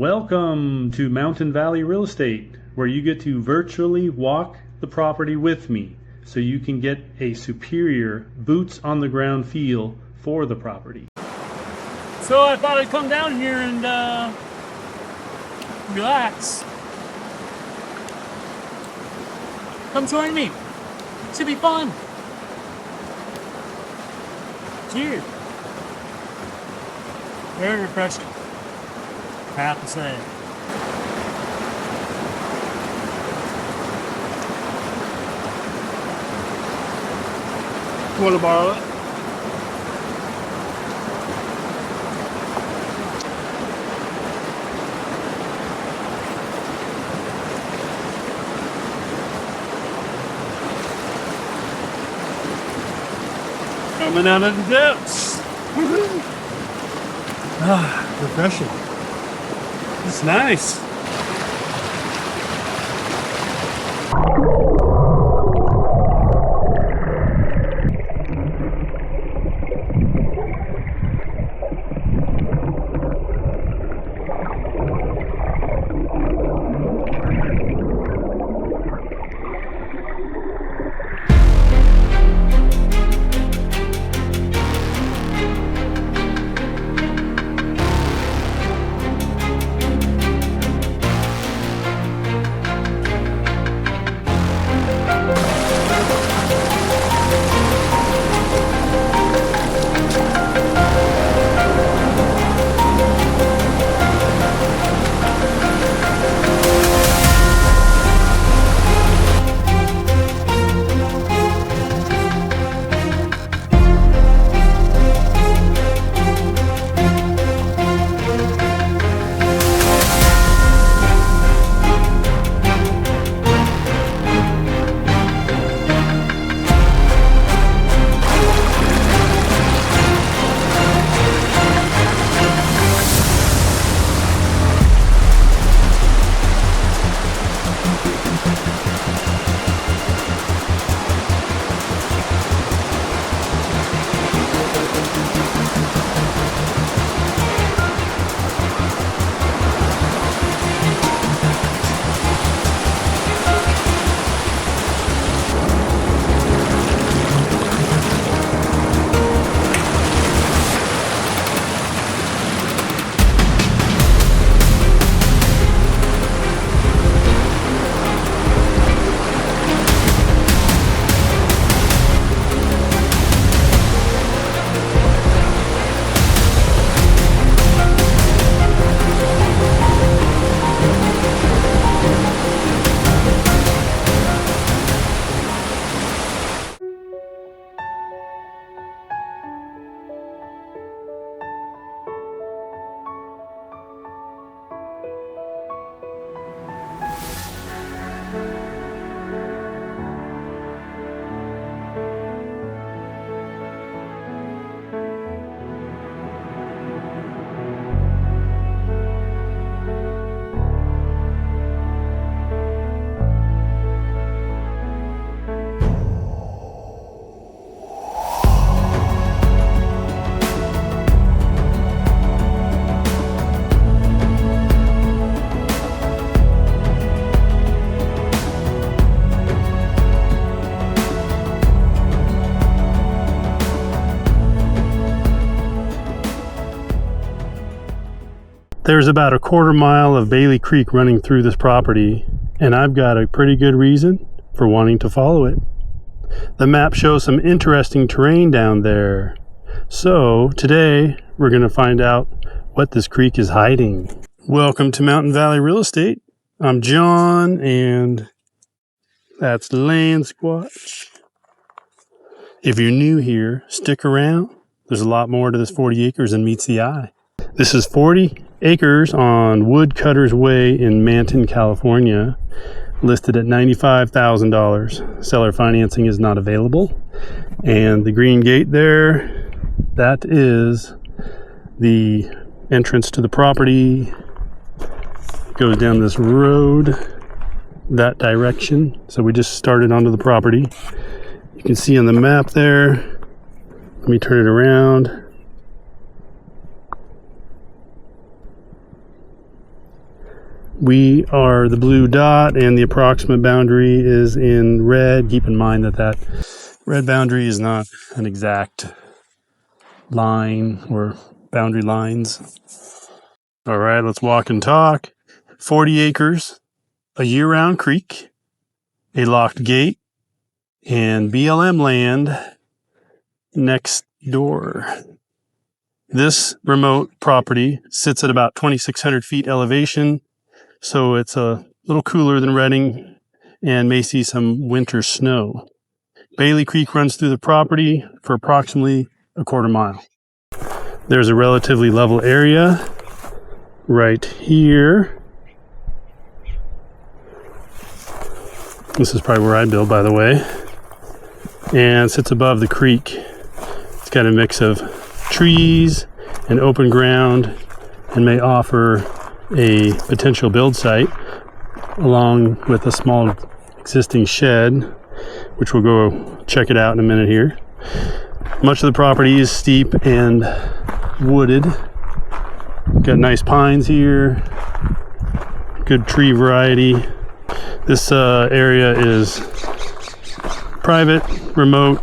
Welcome to Mountain Valley Real Estate, where you get to virtually walk the property with me so you can get a superior boots on the ground feel for the property. So I thought I'd come down here and relax. Come join me. It should be fun. Cheers. Very refreshing, I have to say. Want to borrow it? Coming out of the depths. Refreshing. It's nice. There's about a quarter mile of Bailey Creek running through this property, and I've got a pretty good reason for wanting to follow it. The map shows some interesting terrain down there. So today we're going to find out what this creek is hiding. Welcome to Mountain Valley Real Estate. I'm John, and that's Land Squatch. If you're new here, stick around. There's a lot more to this 40 acres than meets the eye. This is 40 acres on Woodcutters Way in Manton, California, listed at $95,000. Seller financing is not available. And the green gate there, that is the entrance to the property. It goes down this road that direction. So we just started onto the property. You can see on the map there. Let me turn it around. We are the blue dot, and the approximate boundary is in red. Keep in mind that that red boundary is not an exact line or boundary lines. All right, let's walk and talk. 40 acres, a year-round creek, a locked gate, and BLM land next door. This remote property sits at about 2,600 feet elevation, so it's a little cooler than Redding and may see some winter snow. Bailey Creek runs through the property for approximately a quarter mile. There's a relatively level area right here. This is probably where I build, by the way, and sits above the creek. It's got a mix of trees and open ground and may offer a potential build site along with a small existing shed, which we'll go check it out in a minute here. Much of the property is steep and wooded. Got nice pines here, good tree variety. This area is private, remote,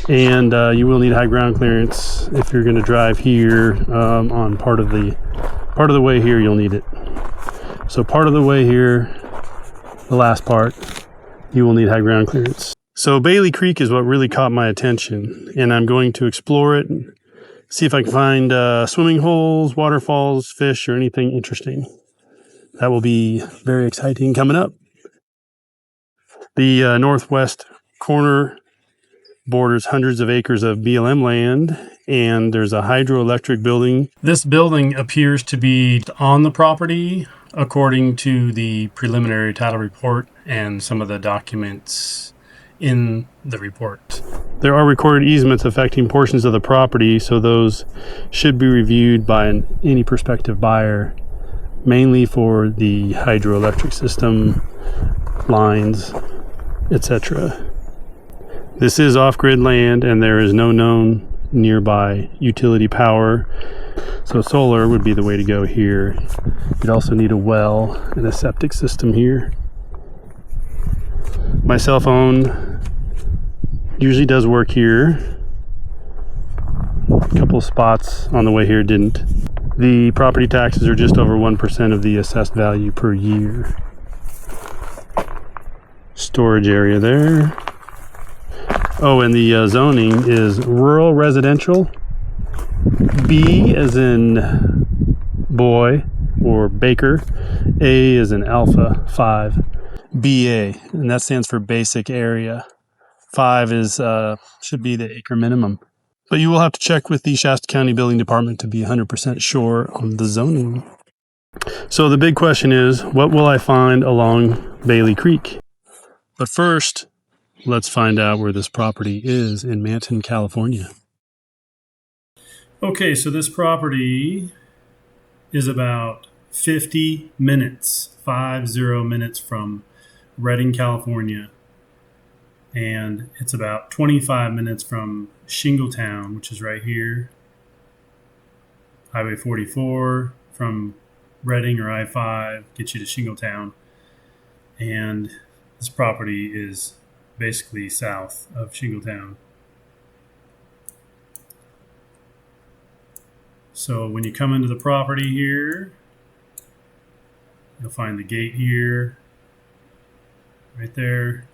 and you will need high ground clearance if you're going to drive here. On part of the way here, you'll need it. So part of the way here, the last part, you will need high ground clearance. So Bailey Creek is what really caught my attention, and I'm going to explore it and see if I can find swimming holes, waterfalls, fish, or anything interesting. That will be very exciting coming up. The northwest corner borders hundreds of acres of BLM land, and there's a hydroelectric building. This building appears to be on the property according to the preliminary title report and some of the documents in the report. There are recorded easements affecting portions of the property, so those should be reviewed by any prospective buyer, mainly for the hydroelectric system, lines, etc. This is off-grid land, and there is no known nearby utility power, so solar would be the way to go here. You'd also need a well and a septic system here. My cell phone usually does work here. A couple of spots on the way here didn't. The property taxes are just over 1% of the assessed value per year. Storage area there. Oh, and the zoning is rural residential. B as in boy or baker. A as in alpha, 5. BA, and that stands for basic area. 5 is should be the acre minimum. But you will have to check with the Shasta County Building Department to be 100% sure on the zoning. So the big question is, what will I find along Bailey Creek? But first, let's find out where this property is in Manton, California. Okay, so this property is about 50 minutes from Redding, California. And it's about 25 minutes from Shingletown, which is right here. Highway 44 from Redding or I-5 gets you to Shingletown. And this property is basically south of Shingletown. So when you come into the property here, you'll find the gate here, right there.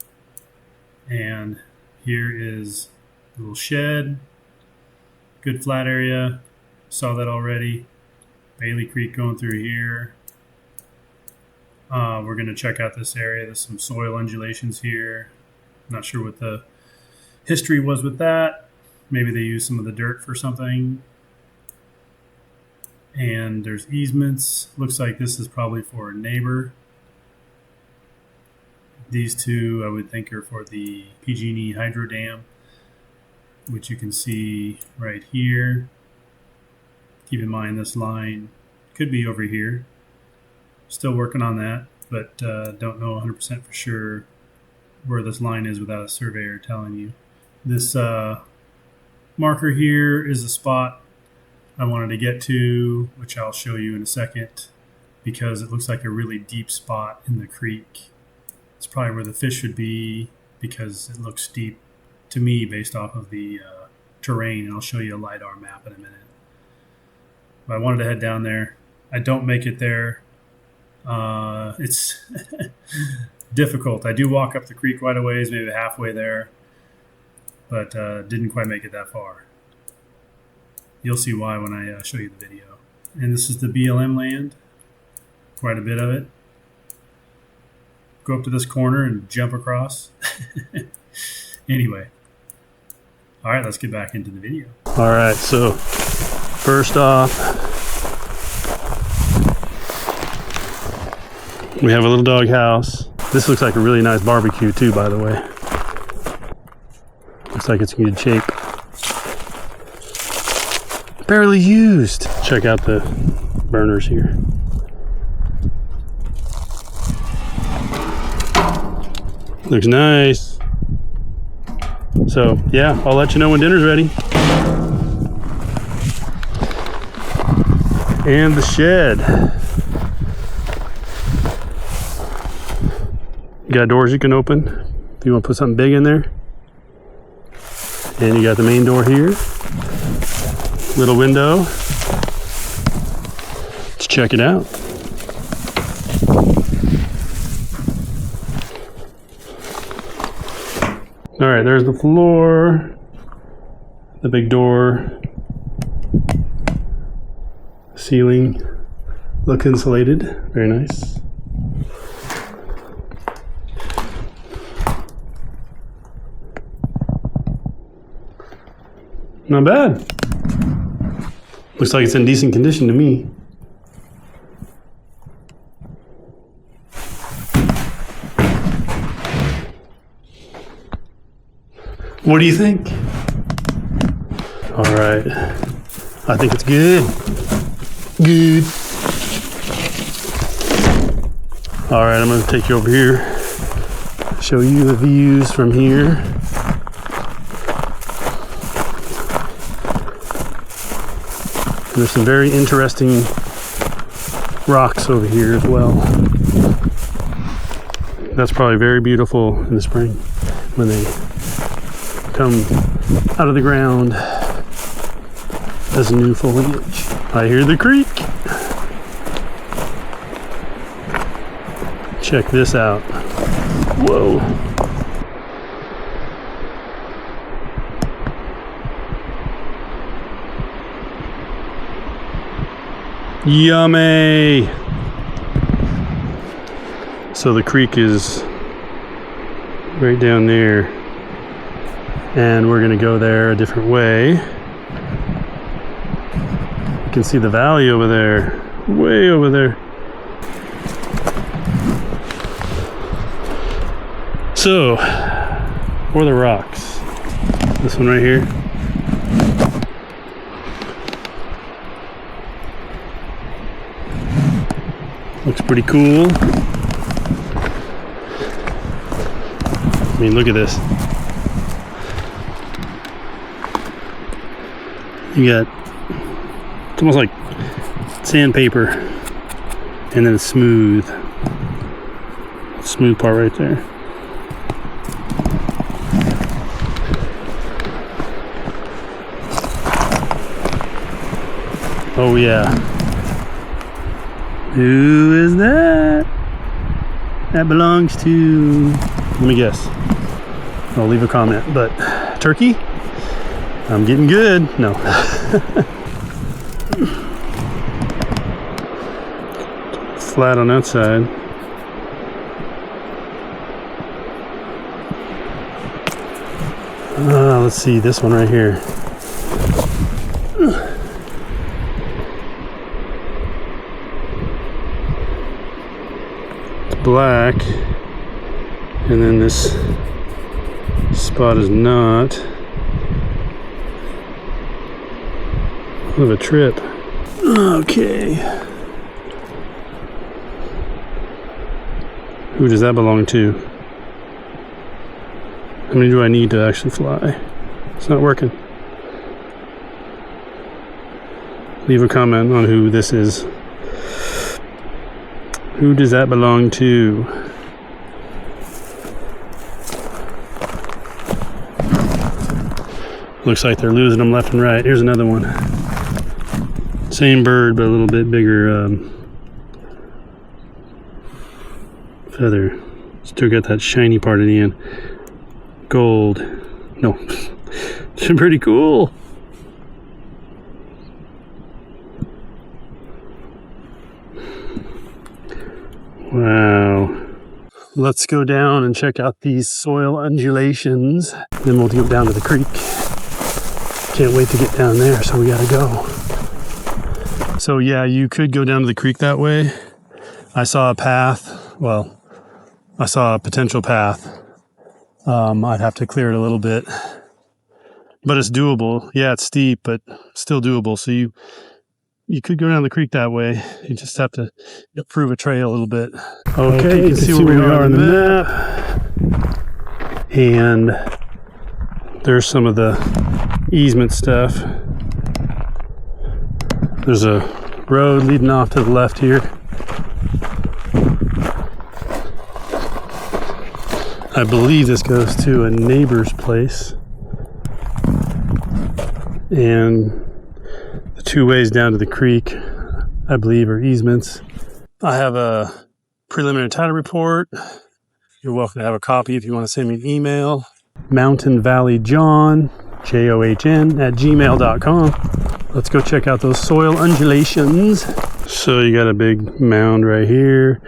And here is a little shed, good flat area. Saw that already. Bailey Creek going through here. We're going to check out this area. There's some soil undulations here. Not sure what the history was with that. Maybe they used some of the dirt for something. And there's easements. Looks like this is probably for a neighbor. These two, I would think, are for the PG&E hydro dam, which you can see right here. Keep in mind this line could be over here. Still working on that, but don't know 100% for sure where this line is without a surveyor telling you. This marker here is the spot I wanted to get to, which I'll show you in a second, because it looks like a really deep spot in the creek. It's probably where the fish should be because it looks deep to me based off of the terrain, and I'll show you a LiDAR map in a minute. But I wanted to head down there. I don't make it there. It's difficult. I do walk up the creek quite a ways, maybe halfway there, but didn't quite make it that far. You'll see why when I show you the video. And this is the BLM land, quite a bit of it. Go up to this corner and jump across. Anyway, all right, let's get back into the video. All right, so first off, we have a little dog house. This looks like a really nice barbecue too, by the way. Looks like it's in good shape. Barely used. Check out the burners here. Looks nice. So yeah, I'll let you know when dinner's ready. And the shed. You got doors you can open if you want to put something big in there. And you got the main door here. Little window. Let's check it out. All right, there's the floor, the big door, ceiling, look insulated, very nice. Not bad. Looks like it's in decent condition to me. What do you think? All right. I think it's good. Good. All right, I'm going to take you over here. Show you the views from here. And there's some very interesting rocks over here as well. That's probably very beautiful in the spring when they come out of the ground as new foliage. I hear the creek. Check this out. Whoa. Yummy. So the creek is right down there. And we're going to go there a different way. You can see the valley over there, way over there. So, where are the rocks? This one right here. Looks pretty cool. I mean, look at this. You got, it's almost like sandpaper, and then it's smooth. Smooth part right there. Oh yeah. Who is that? That belongs to, let me guess. I'll leave a comment, but turkey? I'm getting good. No. Flat on that side. Let's see this one right here. It's black, and then this spot is not. Of a trip. Okay. Who does that belong to? How many do I need to actually fly? It's not working. Leave a comment on who this is. Who does that belong to? Looks like they're losing them left and right. Here's another one. Same bird, but a little bit bigger feather. Still got that shiny part in the end. Gold. No. It's pretty cool. Wow. Let's go down and check out these soil undulations. Then we'll go down to the creek. Can't wait to get down there, so we gotta go. So yeah, you could go down to the creek that way. I saw a path. Well, I saw a potential path. I'd have to clear it a little bit. But it's doable. Yeah, it's steep, but still doable. So you could go down the creek that way. You just have to improve a trail a little bit. Okay, you can see where we are on the map. And there's some of the easement stuff. There's a road leading off to the left here. I believe this goes to a neighbor's place. And the two ways down to the creek, I believe, are easements. I have a preliminary title report. You're welcome to have a copy if you want to send me an email. Mountain Valley John, JOHN, @gmail.com. Let's go check out those soil undulations. So you got a big mound right here.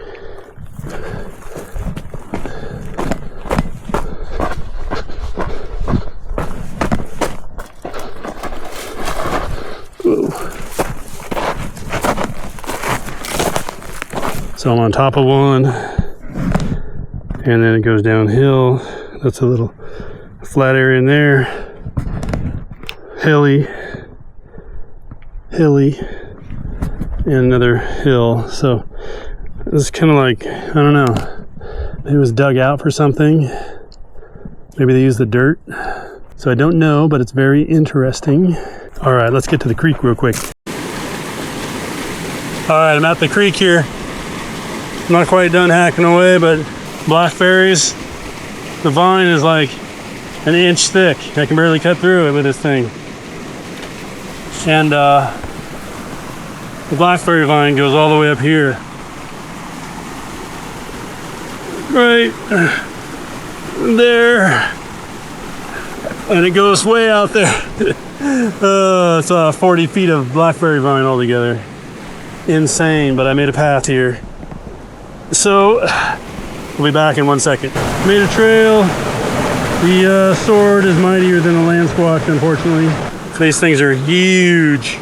So I'm on top of one, and then it goes downhill. That's a little flat area in there. Hilly, and another hill. So it's kind of like, I don't know, it was dug out for something. Maybe they used the dirt. So I don't know, but it's very interesting. All right, let's get to the creek real quick. All right, I'm at the creek here. I'm not quite done hacking away, but blackberries, the vine is like an inch thick. I can barely cut through it with this thing. And the blackberry vine goes all the way up here. Right there. And it goes way out there. It's 40 feet of blackberry vine altogether. Insane, but I made a path here. So, we'll be back in 1 second. Made a trail. The sword is mightier than the land squash, unfortunately. These things are huge.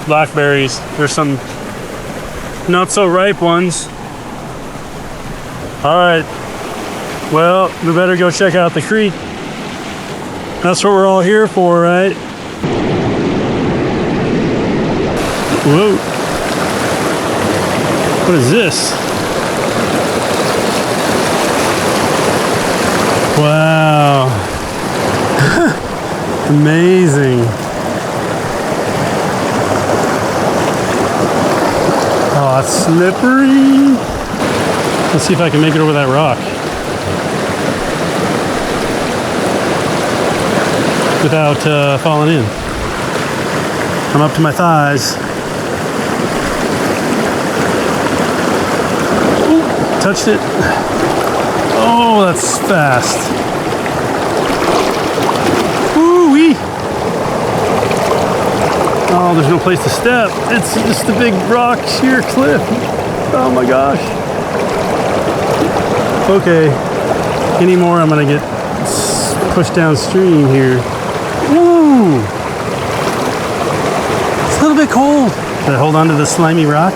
Blackberries. There's some not so ripe ones. Alright. Well, we better go check out the creek. That's what we're all here for, right? Whoa. What is this? Wow. Amazing. Oh, it's slippery. Let's see if I can make it over that rock without falling in. I'm up to my thighs. Touched it. Oh, that's fast. Woo-wee. Oh, there's no place to step. It's just a big rock sheer cliff. Oh my gosh. Okay. Any more, I'm gonna get pushed downstream here. Woo! It's a little bit cold. Should I hold on to the slimy rock?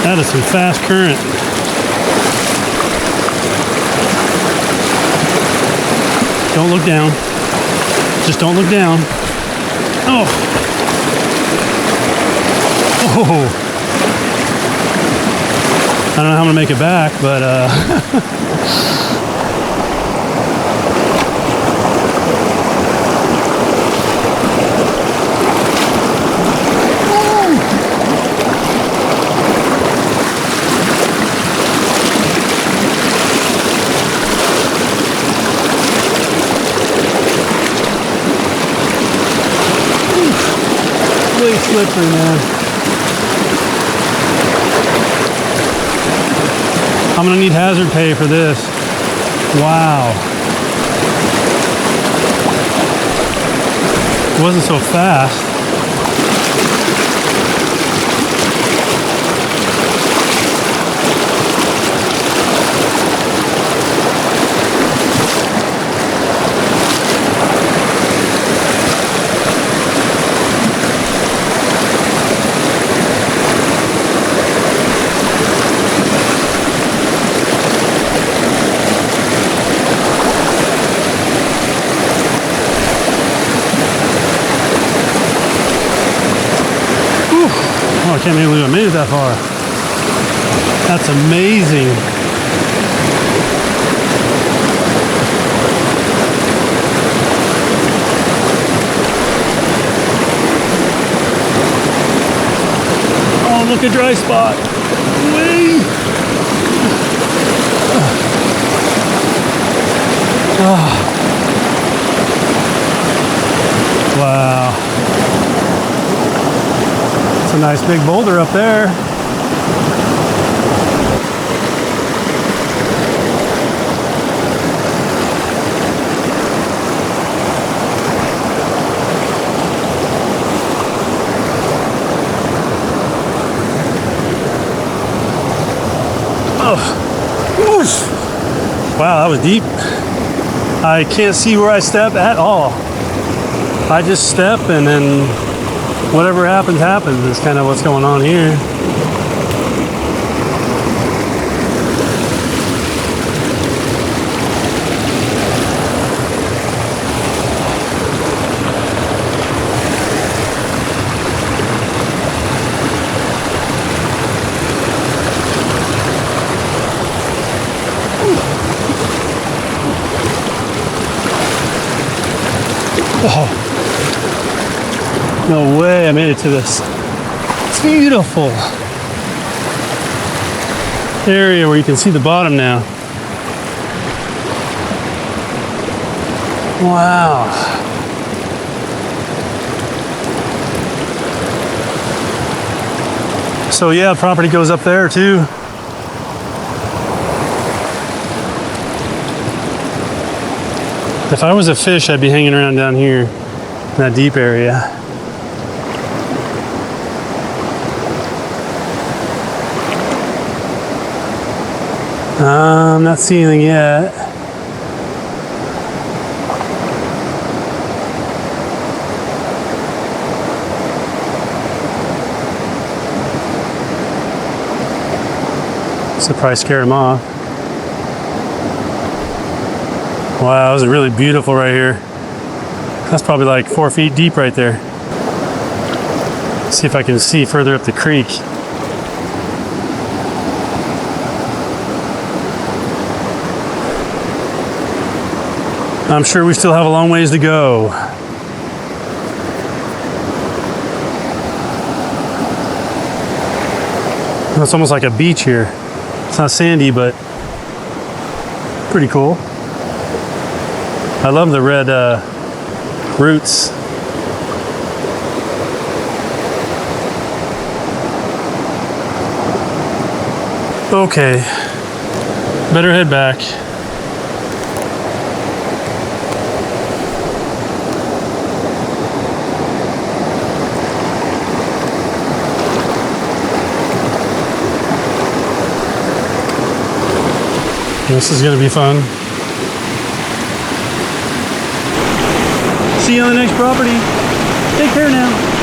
That is some fast current. Don't look down. Just don't look down. Oh. Oh. I don't know how I'm gonna make it back, but really slippery, man. I'm gonna need hazard pay for this. Wow. It wasn't so fast. Oh, I can't believe I made it that far. That's amazing. Oh, look, a dry spot. Whee! Oh. Wow. It's a nice big boulder up there. Oh. Oof. Wow, that was deep. I can't see where I step at all. I just step and then whatever happens, happens. Is kind of what's going on here. Oh. No way I made it to this. It's beautiful area where you can see the bottom now. Wow. So yeah, property goes up there too. If I was a fish, I'd be hanging around down here in that deep area. I'm not seeing anything yet. So probably scared him off. Wow, this is really beautiful right here. That's probably like 4 feet deep right there. Let's see if I can see further up the creek. I'm sure we still have a long ways to go. It's almost like a beach here. It's not sandy, but pretty cool. I love the red roots. Okay, better head back. This is gonna be fun. See you on the next property. Take care now.